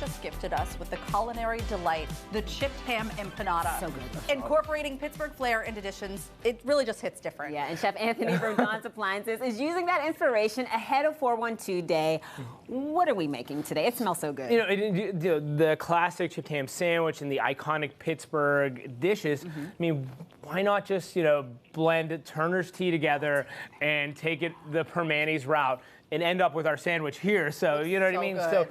just gifted us with the culinary delight, the chipped ham empanada. So good. Incorporating Pittsburgh flair into dishes, it really just hits different. Yeah, and Chef Anthony from Don's Appliances is using that inspiration ahead of 412 Day. What are we making today? It smells so good. You know, the classic chipped ham sandwich and the iconic Pittsburgh dishes. I mean, why not just, blend Turner's tea together and take it the Permanis route and end up with our sandwich here? So, you know what I mean? Good. So,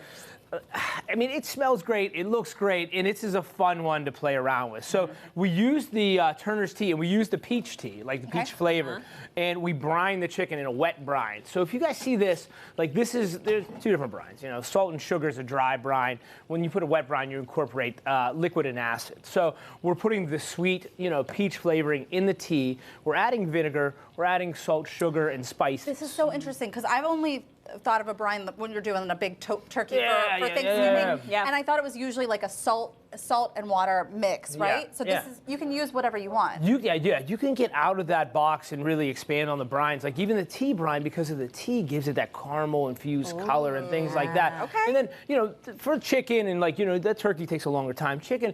I mean, it smells great, it looks great, and this is a fun one to play around with. So we use the Turner's tea, and we use the peach tea, like the peach flavor, and we brine the chicken in a wet brine. So if you guys see this, there's two different brines. Salt and sugar is a dry brine. When you put a wet brine, you incorporate liquid and acid. So we're putting the sweet, peach flavoring in the tea. We're adding vinegar. We're adding salt, sugar, and spices. This is so interesting because I've only thought of a brine when you're doing a big turkey for Thanksgiving, and I thought it was usually like a salt and water mix, right? Yeah. So this is, you can use whatever you want. You can get out of that box and really expand on the brines. Like even the tea brine, because of the tea, gives it that caramel infused color and things like that. Okay. And then for chicken and that turkey takes a longer time. Chicken,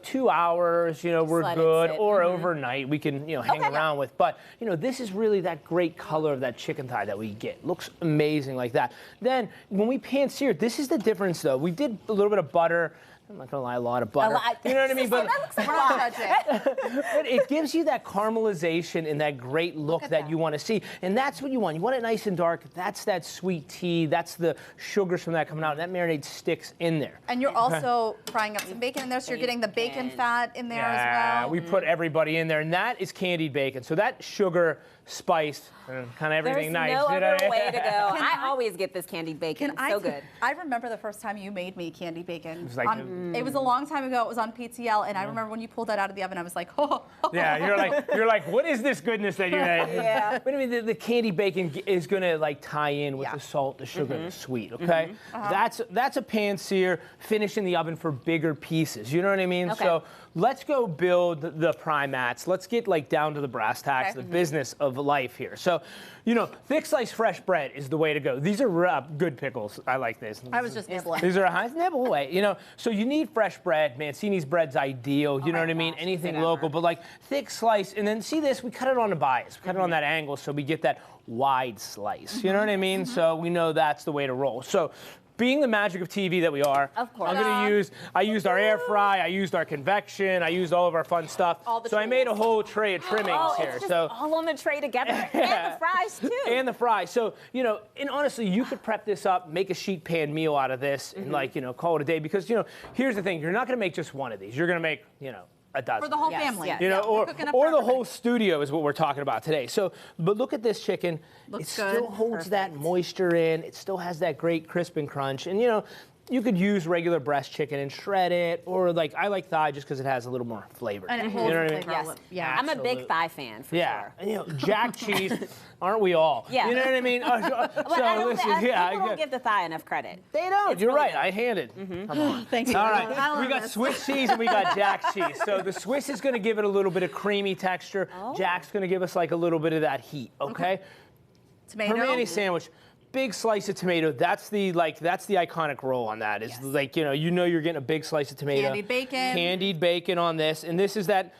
2 hours, we're Let it good, sit. or overnight we can hang around with. But this is really that great color of that chicken thigh that we get. Looks amazing like that. Then when we pan sear, this is the difference though. We did a little bit of butter. I'm not gonna lie, a lot of butter. You know what I mean? But That looks like we're not judging. but it gives you that caramelization and that great look that you want to see. And that's what you want. You want it nice and dark. That's that sweet tea. That's the sugars from that coming out. And that marinade sticks in there. And you're also frying up some bacon in there, so you're getting the bacon fat in there as well. We put everybody in there, and that is candied bacon. So that sugar, spice, kind of everything There's nice. no other way to go. I always get this candied bacon. It's so good. I remember the first time you made me candied bacon. It was like it was a long time ago. It was on PTL, and I remember when you pulled that out of the oven, I was like, oh. Yeah, you're like, what is this goodness that you made? Yeah. But I mean, the candied bacon is gonna tie in with the salt, the sugar, and the sweet. Okay, that's a pan sear. Finish in the oven for bigger pieces. You know what I mean? Okay. So let's go build the primats. Let's get down to the brass tacks, the business of life here. So, thick sliced fresh bread is the way to go. These are good pickles. I like this. I was just nibbling. These are a high nibble away. So you need fresh bread. Mancini's bread's ideal. You know what I mean? Anything local, but thick slice. And then see this? We cut it on a bias. We cut it on that angle, so we get that wide slice. You know what I mean? So we know that's the way to roll. So, being the magic of TV that we are, of course. I used our air fry, I used our convection, I used all of our fun stuff. So I made a whole tray of trimmings here. It's just all on the tray together. And the fries too. And the fries. So, and honestly, you could prep this up, make a sheet pan meal out of this, and call it a day. Because, here's the thing, you're not gonna make just one of these. You're gonna make, a dozen. For the whole family. Yes. Or the whole studio is what we're talking about today. So, but look at this chicken. It still holds that moisture in. It still has that great crisp and crunch. And, you could use regular breast chicken and shred it, or I like thigh just because it has a little more flavor. And it holds the flavor. Yes. Yeah. I'm a big thigh fan, for sure. And, jack cheese, aren't we all? Yeah. You know what I mean? People don't give the thigh enough credit. They don't. You're right. I handed. Come on. Thank you. All right. We got Swiss cheese and we got Jack cheese. So the Swiss is going to give it a little bit of creamy texture. Jack's going to give us a little bit of that heat. Okay. Tomato. Permane sandwich. Big slice of tomato. That's the iconic roll on that. Is you're getting a big slice of tomato. Candied bacon. Candied bacon on this, and this is that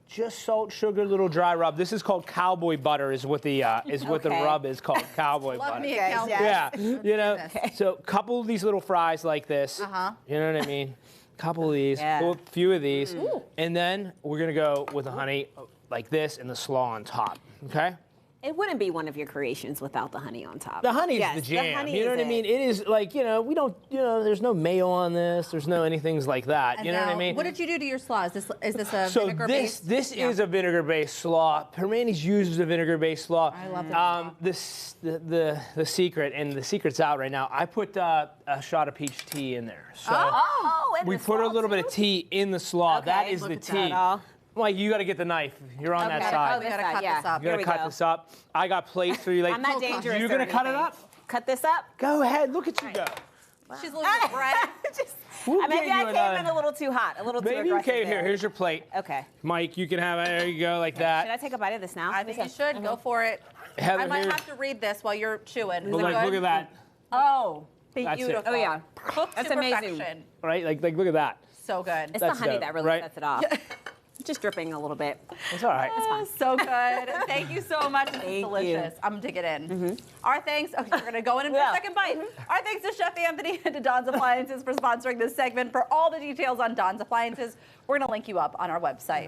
just salt, sugar, little dry rub. This is called cowboy butter. Is what the the rub is called. Cowboy butter. Love me a cowboy. Yeah. So a couple of these little fries like this. You know what I mean? Couple of these. A few of these, and then we're gonna go with the honey like this and the slaw on top. Okay. It wouldn't be one of your creations without the honey on top. The honey is the jam. You know what I mean? It is we don't, there's no mayo on this. There's no anything like that. You know what I mean? What did you do to your slaw? Is this a so vinegar-based? this is a vinegar-based slaw. Permanis uses a vinegar-based slaw. I love the secret, and the secret's out right now. I put a shot of peach tea in there. So and we put a little bit of tea in the slaw. That is the tea. Mike, you got to get the knife. You're on that side. We got to cut this up. You got to cut this up. I got plates for you. I'm not dangerous. You're going to cut it up? Cut this up? Go ahead. Look at you go. She's looking at bread. Maybe I came in a little too hot, a little too aggressive. Maybe you came here. Here's your plate. Okay. Mike, you can have it. There you go, like that. Should I take a bite of this now? I think you should. Go for it. Heather, I might have to read this while you're chewing. Look at that. Oh. beautiful. Oh, yeah. Cooked That's to amazing. perfection. Right? Like look at that. So good. It's the honey dope, that really right? sets it off. Just dripping a little bit. It's all right. So good. Thank you so much. It's Thank delicious. you. I'm gonna dig it in. Our thanks. Oh, you're gonna go in for a second bite. Our thanks to Chef Anthony and to Don's Appliances for sponsoring this segment. For all the details on Don's Appliances, we're gonna link you up on our website.